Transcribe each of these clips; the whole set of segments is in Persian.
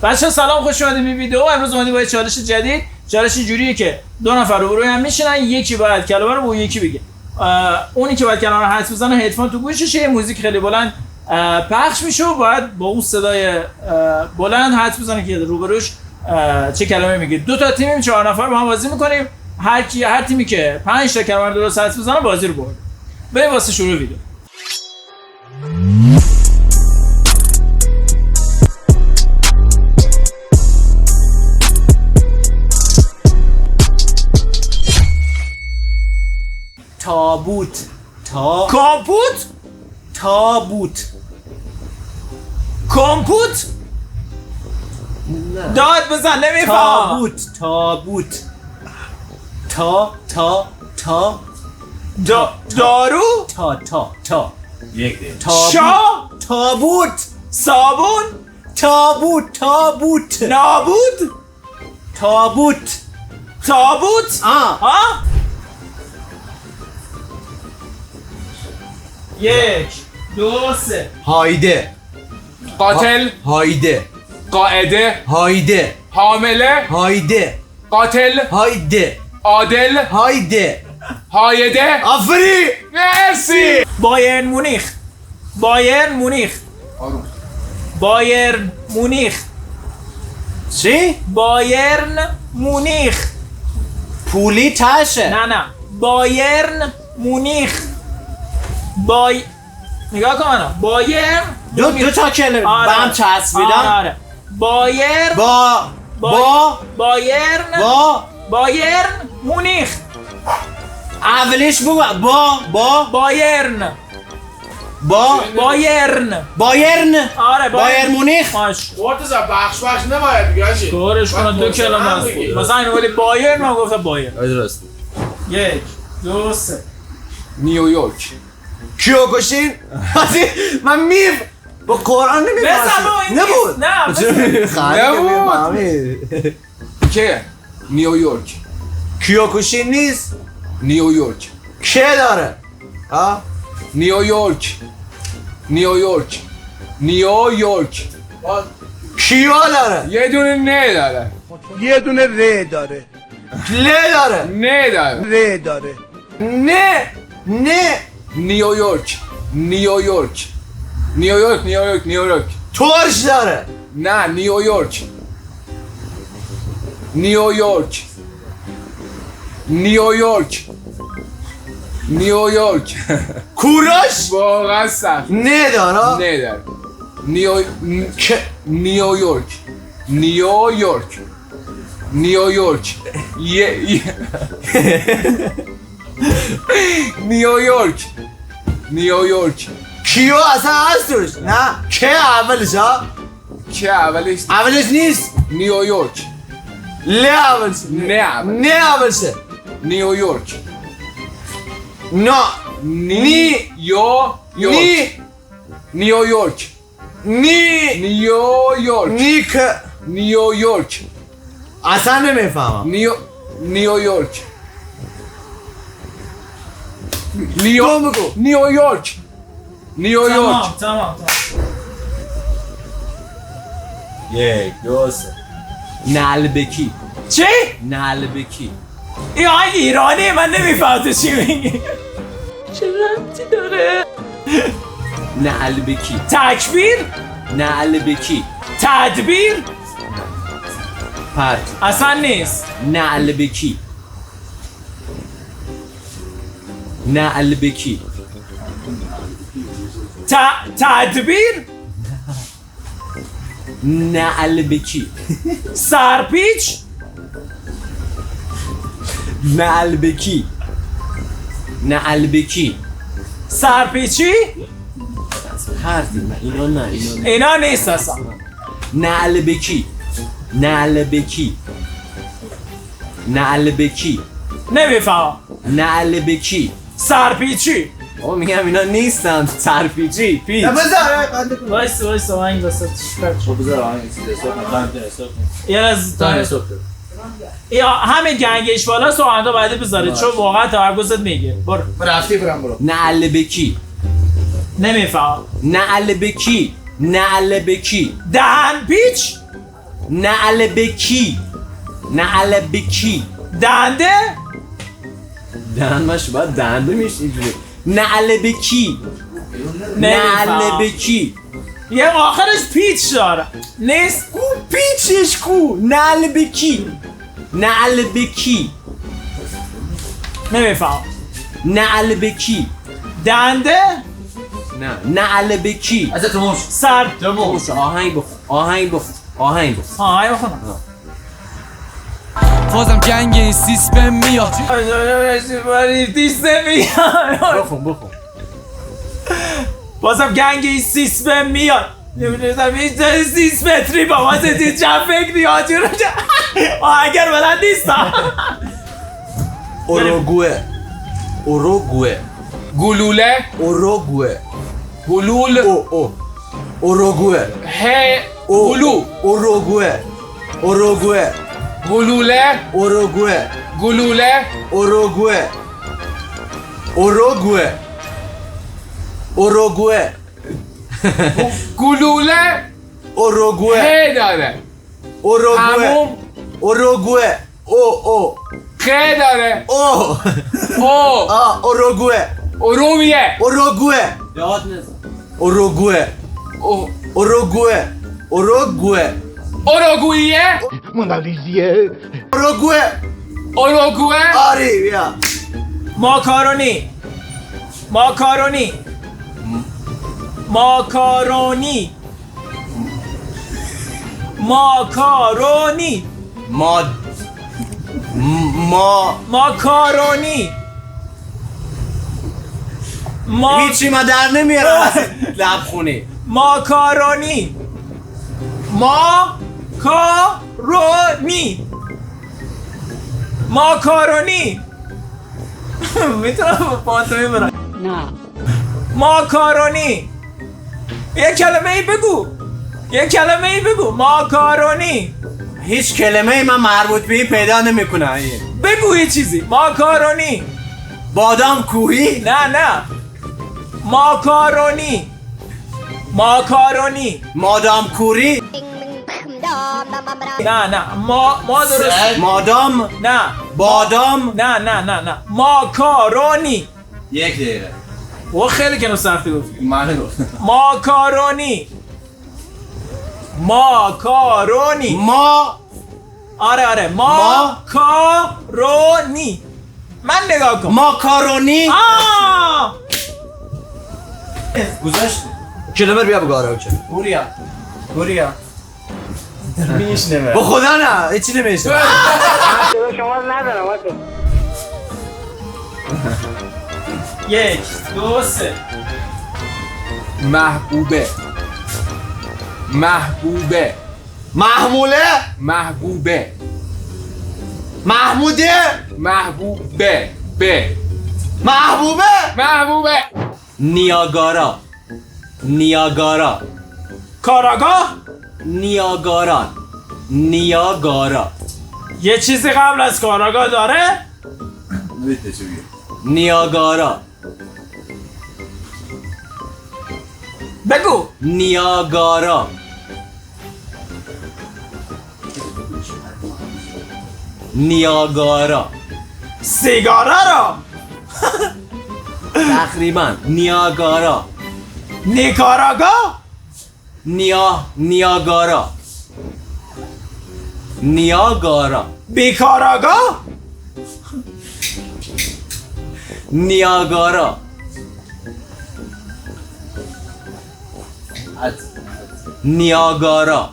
بچه‌ها سلام، خوش اومدید به ویدیو. امروز اومدیم با چالش جدید. چالش جوریه که دو نفر روبروی هم میشینن، یکی باید کلمه رو به اون یکی بگه. اونی که باید کلمه رو حدس بزنه هدفون تو گوششه، یه موزیک خیلی بلند پخش میشه و باید با اون صدای بلند حدس بزنه که روبروش چه کلمه میگه. دو تا تیمیم 4 نفر با هم بازی میکنیم. هر تیمی که 5 تا کلمه رو درست حدس بزنه بازی رو برد. بریم واسه شروع ویدیو. تابوت کامپوت تابوت کامپوت نه. داد بزن نمیفهم. تابوت دارو تا یک دقیقه. شا تابوت صابون تابوت نابود تابوت ها 1 2 3 هایده قاتل هایده قاعده هایده حامله هایده قاتل هایده عادل هایده هایده آفری مرسی بایرن مونیخ چی؟ بایرن مونیخ پولی تاشه نه بایرن مونیخ نگاه کن منو بایرن دو تا کلمه با هم چسبیدن آره بایرن بایرن مونیخ اولش بگو بایرن آره بایر مونیخ ماش مرتضی بخش نباید بگی آجی کارش کنه دو کلمه است مثلا اینو ولی بایرن من گفتم بایرن درست 1 2 3 نیویورک کیوکوشین من با قرآن نمیفهمم نبود که نیویورک کیوکوشین نیست نیویورک که داره نیویورک کیا داره یه دونه نه داره یه دونه ر داره ل داره نه داره ر داره نه نیویورک ترش داره نه نیویورک کوروش واقعا سخت نه داره نه داره نیویورک نیویورک کیو اصلا هست توش نه که اولش که اولش نیست نیویورک ل اولش نه اول. نه اولشه نیویورک نیویورک نیویورک اصلا نمیفهمم نیویورک تمام 1 2 3 نلبکی چی؟ نلبکی این آهنگ ایرانی من نمیفهم تو چی میگی چه ربطی داره؟ نلبکی تکبیر؟ نلبکی تدبیر؟ پرت اصلا نیست نلبکی تدبیر؟ نلبکی سرپیچ؟ نلبکی سرپیچی؟ پرتی نه اینا نه اینا نیست اصلا نلبکی نمیفهم نلبکی سرپیچی آقا میگم اینا نیستن سرپیچی پیچ وایس آهنگ واسه خب بذار آهنگ حساب یه از یا همه گنگش بالا سواندا باید بذارید چون واقعا تمرکزت میگه برو برو نعلبکی نمیفهم نعلبکی دهن پیچ نعل بکی نعل بکی دنده دهنش باید دنده میشه اینجوری نعل بکی نعل نمیفهم. بکی یه آخرش پیچ داره نیست. کو پیچش کو نعل بکی نعل بکی نمیفهم. نعل بکی دنده نه نعل بکی از تو موش سر آهنگ بخون آهنگ بخون آهنگ بخون های بخونم. بازم جنگ این سیستم میاد دیست نمیاد. بخون بخون بازم گنگ این سیسمه میاد. نمیدونم این 6 متری با ما زدید چند فکری آجور اگر بلند نیستم. اوروگوئه اوروگوئه گلوله اوروگوئه گلول او اوروگوئه ه گلو اوروگوئه اوروگوئه گلوله اوروگوئه گلوله اوروگوئه اوروگوئه اوروگوئه گلوله اوروگوئه ه داره اوروگوئه هموم اوروگوئه او خ داره او او اوروگوئه ارومیه اوروگوئه یاد نزن اوروگوئه او اوروگوئه اوروگوئه اوروگوئه Monalizie. اوروگوئه اوروگوئه آری بیا ماکارونی ماکارونی ماکارونی ماکارونی ما ماکارونی ما هیچی ما در نمیارم از لب خونی ماکارونی ماکارونی ماکارونی میتونم با تو میبرم نه ماکارونی یه کلمه ای بگو یه کلمه ای بگو ماکارونی هیچ کلمه ای من مربوط به این پیدا نمیکنم بگو یه چیزی ماکارونی بادام کوهی نه نه ماکارونی ماکارونی مادام کوری نه نه ما درست مادام نه بادام نه نه نه نه ماکارونی 1 دقیقه و خیلی کنو سختی گفتی من گفتم ماکارونی ماکارونی ما آره ماکارونی من نگاه کن ماکارونی گذاشت کلمه بیا بگاره اوچه پوریا میشنوه با خدا نه هیچی نمیشه یک دو سه محبوبه محبوبه محموله محبوبه محموده محبوبه به محبوبه محبوبه نیاگارا نیاگارا کاراگاه نیاگاران نیاگارا یه چیزی قبل از کاراگاه داره نویته چه بگه نیاگارا بگو نیاگارا نیاگارا سیگاره را تقریبا نیاگارا نیکاراگاه نیاگارا نیاگارا بیکاراگاه نیاگارا نیاگارا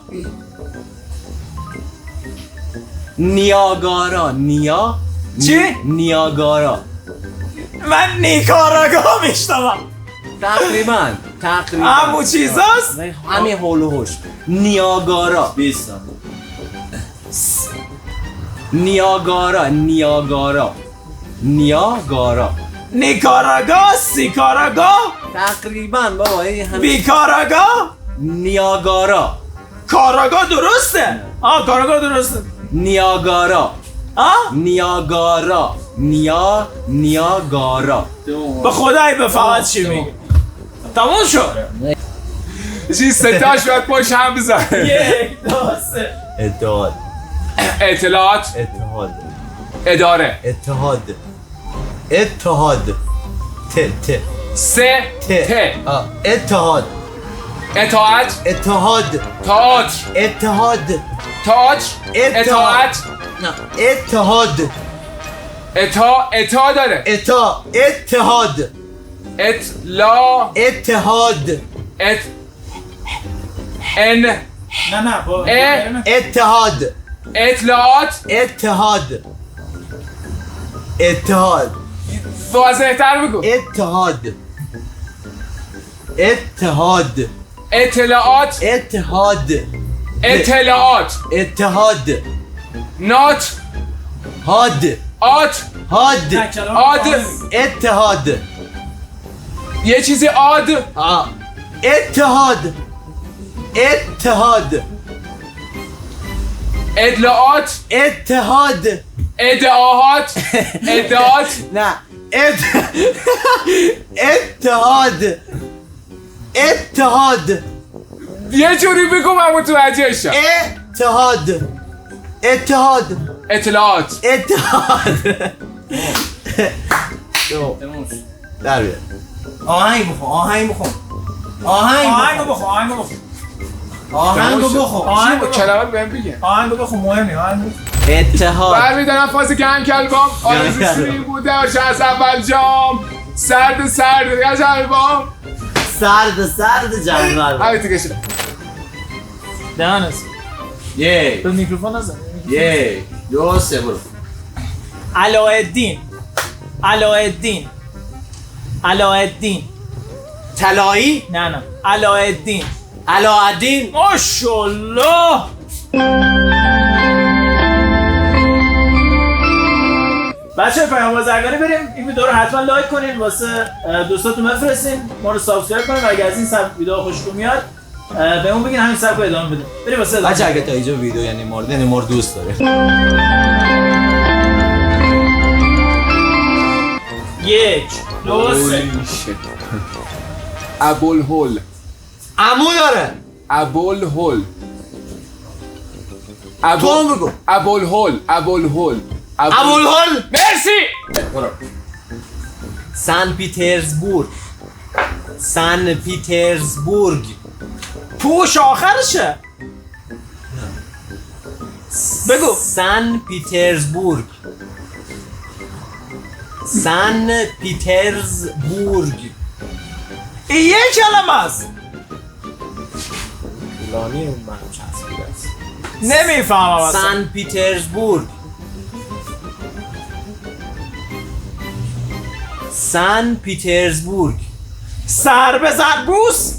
نیاگارا چی؟ نیاگارا من نیکاراگاه میشتم تقریبا همون چیزاست همین حول و حوش نیاگارا 20 نیاگارا نیاگارا نیاگارا نیکاراگاه سیکاراگاه تقریبا بابا این همین بیکاراگاه نیاگارا کاراگاه درسته کاراگاه درسته نیاگارا نیاگارا نیاگارا به خدای بفهمد چی میگه تموم شد چی ستاش باید پشت هم بزنه یک دو سه اتحاد اطلاعات اتحاد اداره اتحاد اتحاد ت سه ت اتحاد اطاعت اتحاد تئاتر اتحاد تئاتر اطاعت اتحاد اتا داره اتحاد اطلاع اتحاد ان نه با اتحاد اطلاعات اتحاد اتحاد واضح‌تر بگو اتحاد اتحاد اطلاعات اتحاد اطلاعات اتحاد نات هاد آت هاد آد اتحاد یه چیزی آد اتحاد اتحاد اطلاعات اتحاد ادعاهات ادعات نه اتحاد اتحاد یه جوری بگو من متوجه شم اتحاد اتحاد اطلاعات اتحاد در بیار آهنگ بخون آهنگ بخون آهنگ بخون آهنگو بخون آهنگ کلمات بهم بگه آهنگو بخون مهمه آهنگو اتحاد برمیدارم فاز گرم کلبام آرزو شوری بوده باشه از اول جام سرد کلبام سرد جنگل همین تو کشید دهانت یک به میکروفون نزن یک دو سه برو علاءالدین طلایی نه علاءالدین ماشاءالله بچه پیام بازرگانی بریم این ویدیو رو حتما لایک کنین واسه دوستاتون بفرستین ما رو سابسکرایب کنین و اگه از این سبک ویدیو خوشتون میاد بهمون بگین همین سبک رو ادامه بدیم بریم واسه ادامه بچه اگه تا اینجا ویدیو یعنی ما رو دوست داره 1 2 3 ابوالهول عمو داره ابوالهول تو هم بگو ابوالهول ابوالهول مرسی سن پیترزبورگ پوش آخرشه بگو سن پیترزبورگ این یه کلمه است فلانی اون من چسبیده است نمیفهمم اصلا سن پیترزبورگ سر بزن بوس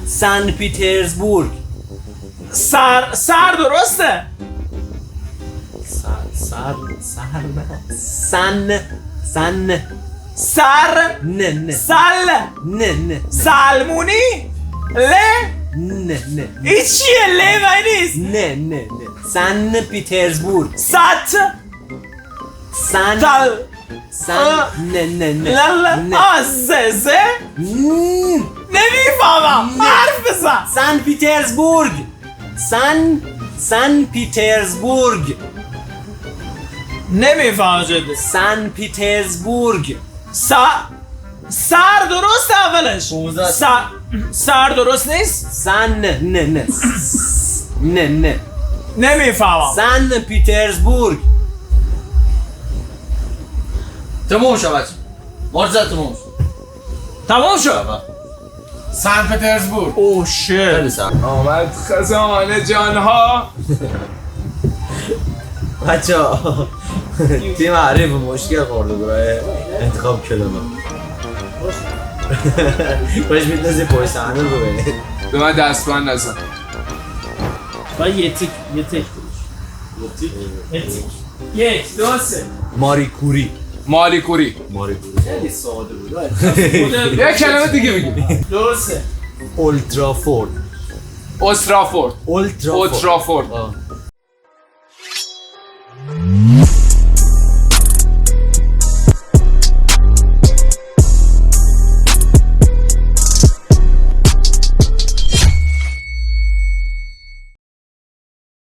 سن پیترزبورگ سر درسته سر نه سل نه سلمونی نه این چیه له و نیست نه سن پیترزبورگ ست سن تل نه لل آززه نمیفهمم حرف بزن سن پیترزبورگ نمیفهمم جدی سن پیترزبورگ سر درست اولش سر درست نیست سن نه نمیفهمم سن پیترزبورگ تموم شد بچه مرزا تموم شد تمام شد سن پترزبورگ اوه شت آمد خزانه جانها بچه ها تیم حریف مشکل خورده برای انتخاب کلمه باش میتونستی پای صحنه رو ببینید به من دستبند نزن و یه تیک 1 2 3 ماری کوری خیلی ساده بود یه کلمه دیگه بگیم 2 3 اولترافورد اوترافورد آه.